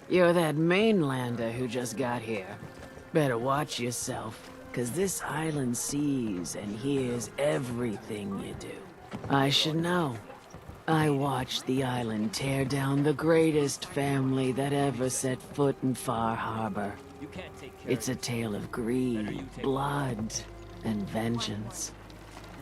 You're that mainlander who just got here. Better watch yourself, 'cause this island sees and hears everything you do. I should know. I watched the island tear down the greatest family that ever set foot in Far Harbor. It's a tale of greed, blood, and vengeance.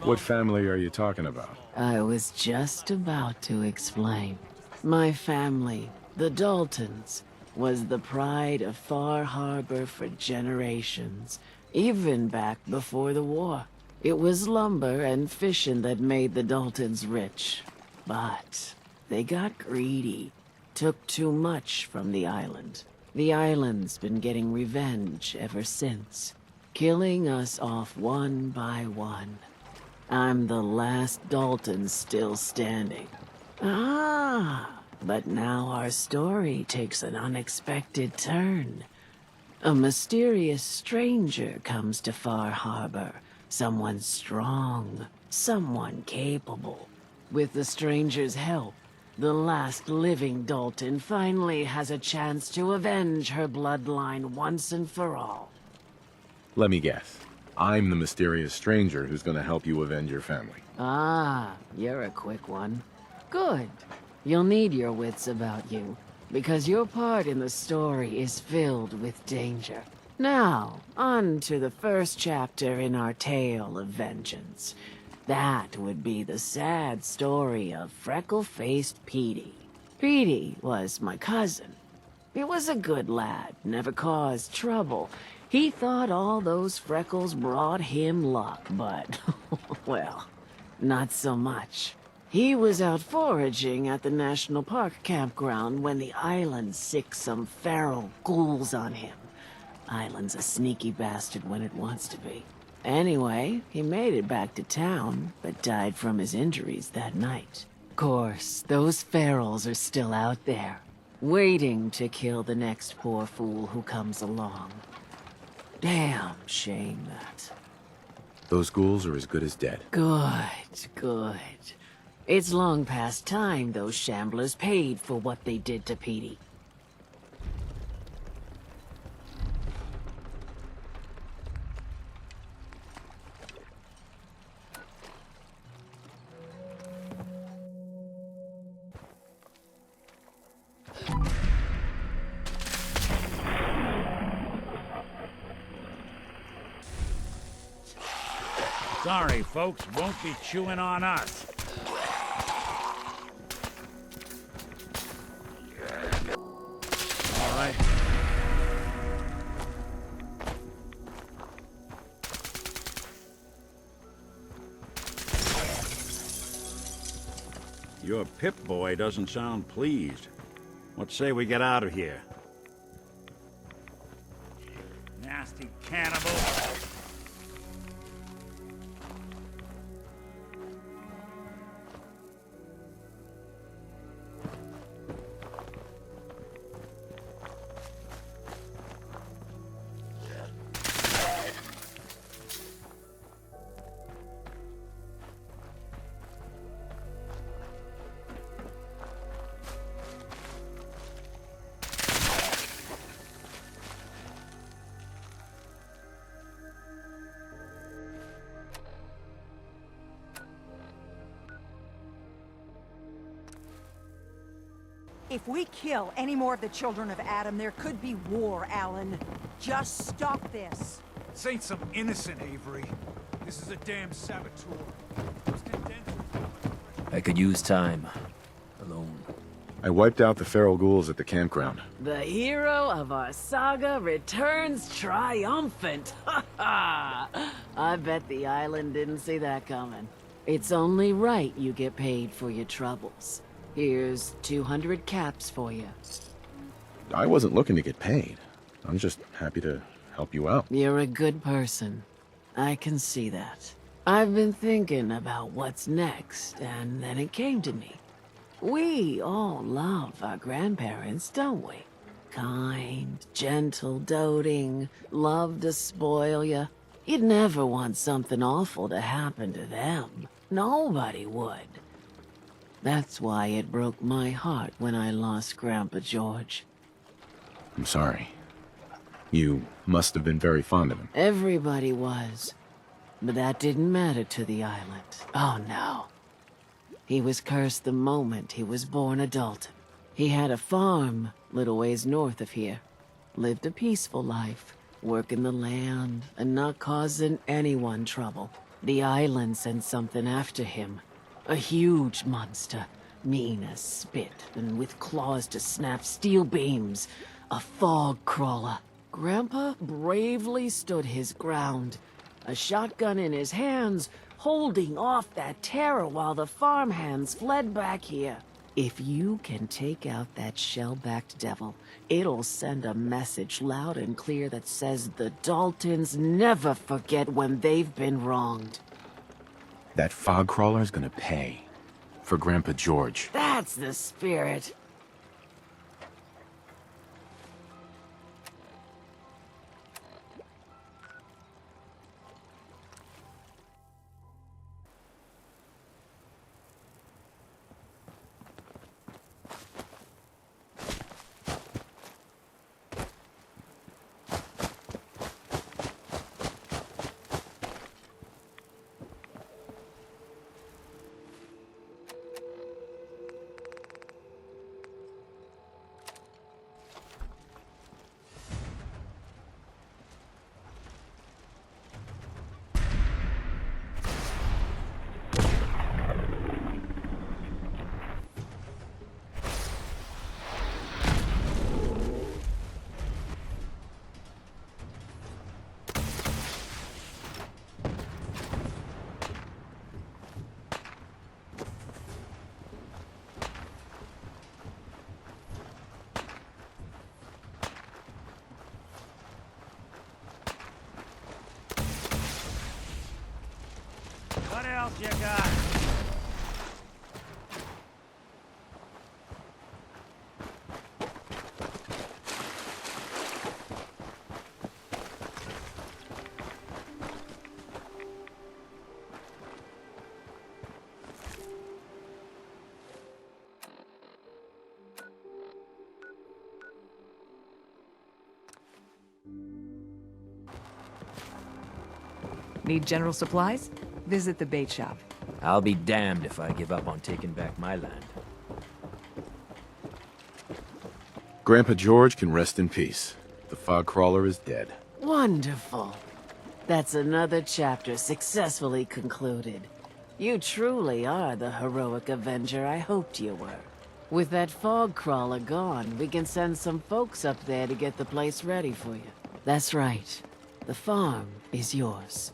What family are you talking about? I was just about to explain. My family, the Daltons, was the pride of Far Harbor for generations, even back before the war. It was lumber and fishing that made the Daltons rich. But they got greedy, took too much from the island. The island's been getting revenge ever since, killing us off one by one. I'm the last Dalton still standing. But now our story takes an unexpected turn. A mysterious stranger comes to Far Harbor. Someone strong, someone capable. With the stranger's help, the last living Dalton finally has a chance to avenge her bloodline once and for all. Let me guess. I'm the mysterious stranger who's gonna help you avenge your family. You're a quick one. Good. You'll need your wits about you, because your part in the story is filled with danger. Now, on to the first chapter in our tale of vengeance. That would be the sad story of freckle-faced Petey. Petey was my cousin. He was a good lad, never caused trouble. He thought all those freckles brought him luck, but, well, not so much. He was out foraging at the National Park Campground when the island sicked some feral ghouls on him. Island's a sneaky bastard when it wants to be. Anyway, he made it back to town, but died from his injuries that night. Course, those ferals are still out there, waiting to kill the next poor fool who comes along. Damn shame that. Those ghouls are as good as dead. Good. It's long past time those shamblers paid for what they did to Petey. Sorry, folks, won't be chewing on us. All right. Your Pip-Boy doesn't sound pleased. What say we get out of here? Nasty cannibal. If we kill any more of the children of Adam, there could be war, Alan. Just stop this. This ain't some innocent, Avery. This is a damn saboteur. I could use time. Alone. I wiped out the feral ghouls at the campground. The hero of our saga returns triumphant. Ha ha! I bet the island didn't see that coming. It's only right you get paid for your troubles. Here's 200 caps for you. I wasn't looking to get paid. I'm just happy to help you out. You're a good person. I can see that. I've been thinking about what's next, and then it came to me. We all love our grandparents, don't we? Kind, gentle, doting, love to spoil you. You'd never want something awful to happen to them. Nobody would. That's why it broke my heart when I lost Grandpa George. I'm sorry. You must have been very fond of him. Everybody was. But that didn't matter to the island. Oh no. He was cursed the moment he was born a Dalton. He had a farm little ways north of here. Lived a peaceful life, working the land and not causing anyone trouble. The island sent something after him. A huge monster, mean as spit and with claws to snap steel beams. A fog crawler. Grandpa bravely stood his ground, a shotgun in his hands, holding off that terror while the farmhands fled back here. If you can take out that shell-backed devil, it'll send a message loud and clear that says the Daltons never forget when they've been wronged. That fog crawler's gonna pay. For Grandpa George. That's the spirit. What else you got? Need general supplies? Visit the bait shop. I'll be damned if I give up on taking back my land. Grandpa George can rest in peace. The fog crawler is dead. Wonderful. That's another chapter successfully concluded. You truly are the heroic Avenger I hoped you were. With that fog crawler gone, we can send some folks up there to get the place ready for you. That's right. The farm is yours.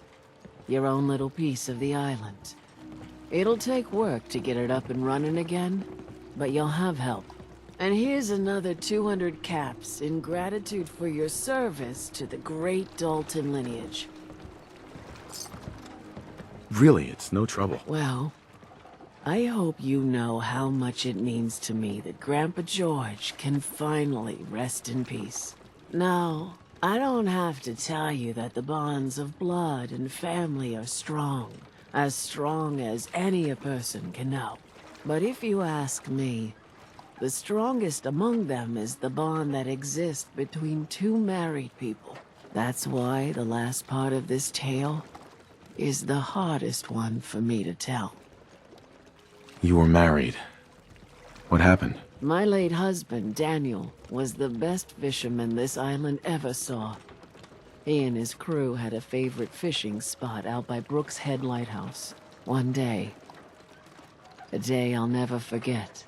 Your own little piece of the island. It'll take work to get it up and running again, but you'll have help. And here's another 200 caps in gratitude for your service to the great Dalton lineage. Really, it's no trouble. Well, I hope you know how much it means to me that Grandpa George can finally rest in peace. Now, I don't have to tell you that the bonds of blood and family are strong as any a person can know. But if you ask me, the strongest among them is the bond that exists between two married people. That's why the last part of this tale is the hardest one for me to tell. You were married. What happened? My late husband, Daniel, was the best fisherman this island ever saw. He and his crew had a favorite fishing spot out by Brooke's head lighthouse. One day, a day I'll never forget,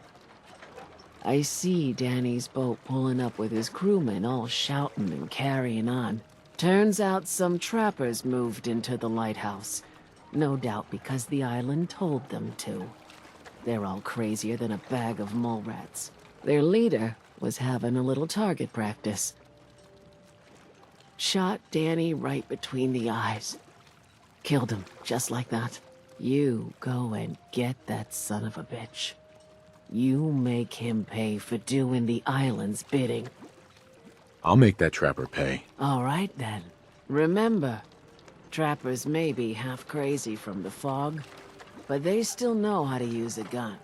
I see Danny's boat pulling up with his crewmen all shouting and carrying on. Turns out some trappers moved into the lighthouse. No doubt because the island told them to. They're all crazier than a bag of mole rats. Their leader was having a little target practice. Shot Danny right between the eyes. Killed him, just like that. You go and get that son of a bitch. You make him pay for doing the island's bidding. I'll make that trapper pay. All right, then. Remember, trappers may be half crazy from the fog, but they still know how to use a gun.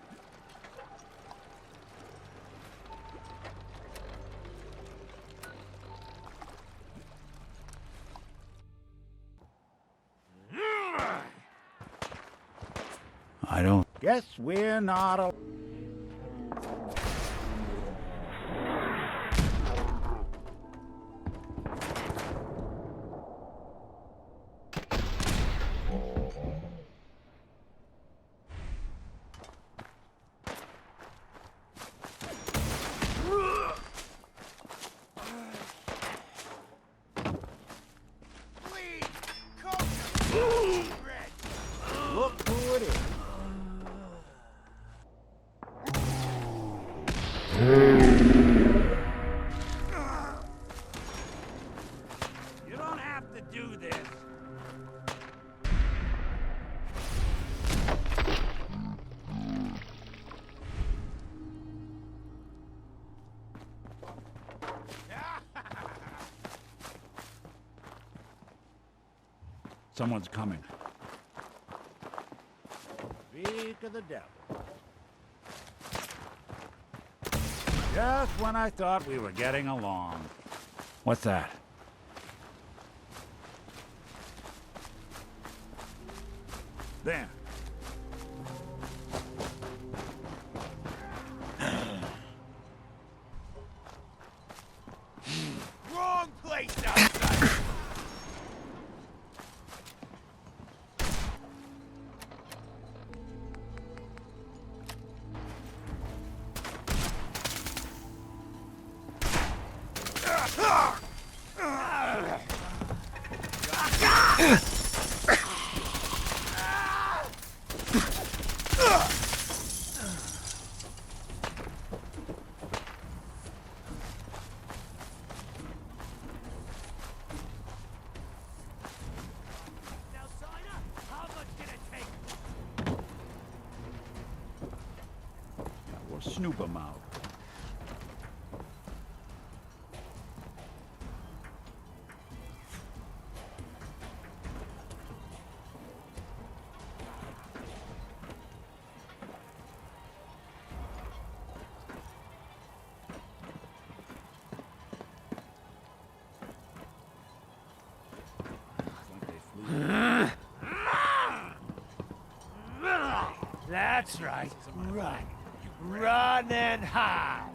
I don't... Guess we're not a... Look who it is. You don't have to do this. Someone's coming. Speak of the devil. Just when I thought we were getting along. What's that? There. Wrong place outside. Snoop 'em out. That's right. Run. Run and hide.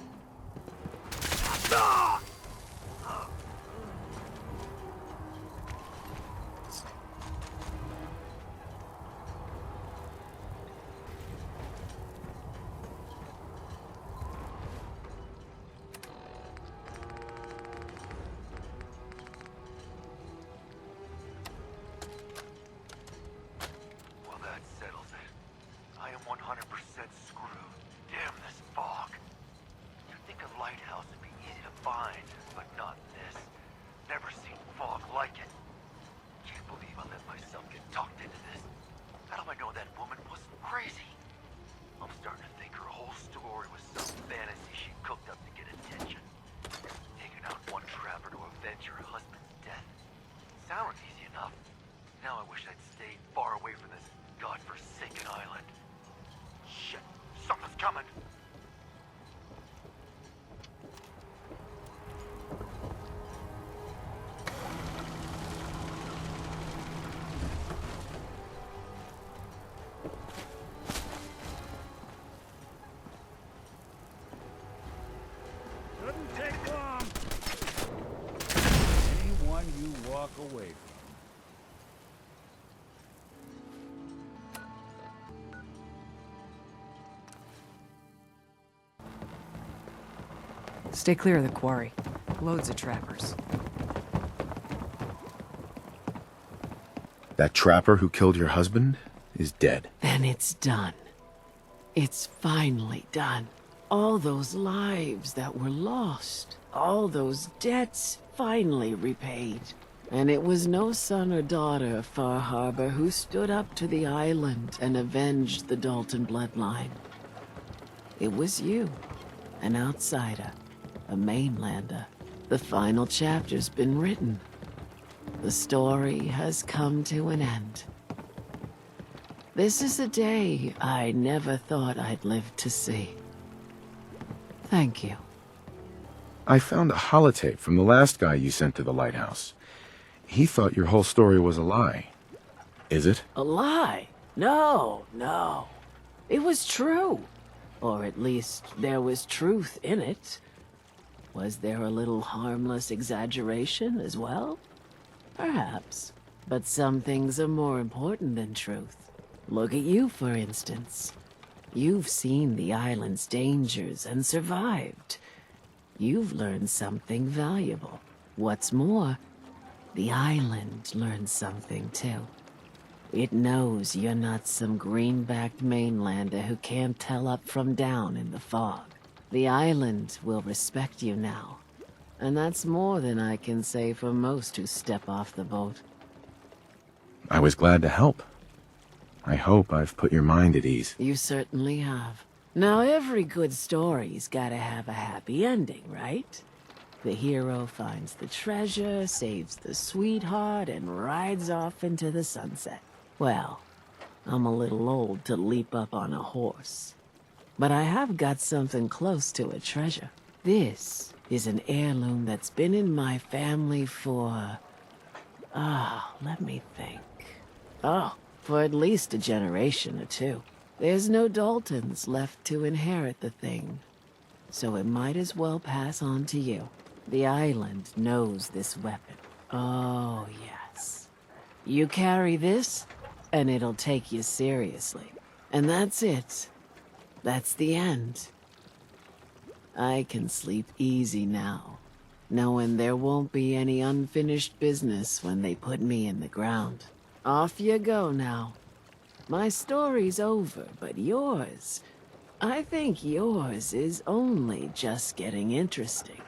Well, that settles it. I am 100% screwed. Damn this fog. You'd think a lighthouse would be easy to find, but not this. Never seen fog like it. Can't believe I let myself get talked into this. How do I know that woman wasn't crazy? I'm starting to think her whole story was some fantasy she cooked up to get attention. Taking out one trapper to avenge her husband's death. Sounded easy enough. Now I wish I'd stayed far away from this godforsaken island. Shit, something's coming. Shouldn't take long. Anyone you walk away from. Stay clear of the quarry. Loads of trappers. That trapper who killed your husband is dead. Then it's done. It's finally done. All those lives that were lost, all those debts finally repaid. And it was no son or daughter of Far Harbor who stood up to the island and avenged the Dalton bloodline. It was you, an outsider, a mainlander. The final chapter's been written. The story has come to an end. This is a day I never thought I'd live to see. Thank you. I found a holotape from the last guy you sent to the lighthouse. He thought your whole story was a lie. Is it? A lie? No, no. It was true. Or at least there was truth in it. Was there a little harmless exaggeration as well? Perhaps. But some things are more important than truth. Look at you, for instance. You've seen the island's dangers and survived. You've learned something valuable. What's more, the island learned something too. It knows you're not some greenbacked mainlander who can't tell up from down in the fog. The island will respect you now. And that's more than I can say for most who step off the boat. I was glad to help. I hope I've put your mind at ease. You certainly have. Now, every good story's gotta have a happy ending, right? The hero finds the treasure, saves the sweetheart, and rides off into the sunset. Well, I'm a little old to leap up on a horse. But I have got something close to a treasure. This is an heirloom that's been in my family for... let me think. For at least a generation or two. There's no Daltons left to inherit the thing, so it might as well pass on to you. The island knows this weapon. Oh, yes. You carry this, and it'll take you seriously. And that's it. That's the end. I can sleep easy now, knowing there won't be any unfinished business when they put me in the ground. Off you go now. My story's over, but yours... I think yours is only just getting interesting.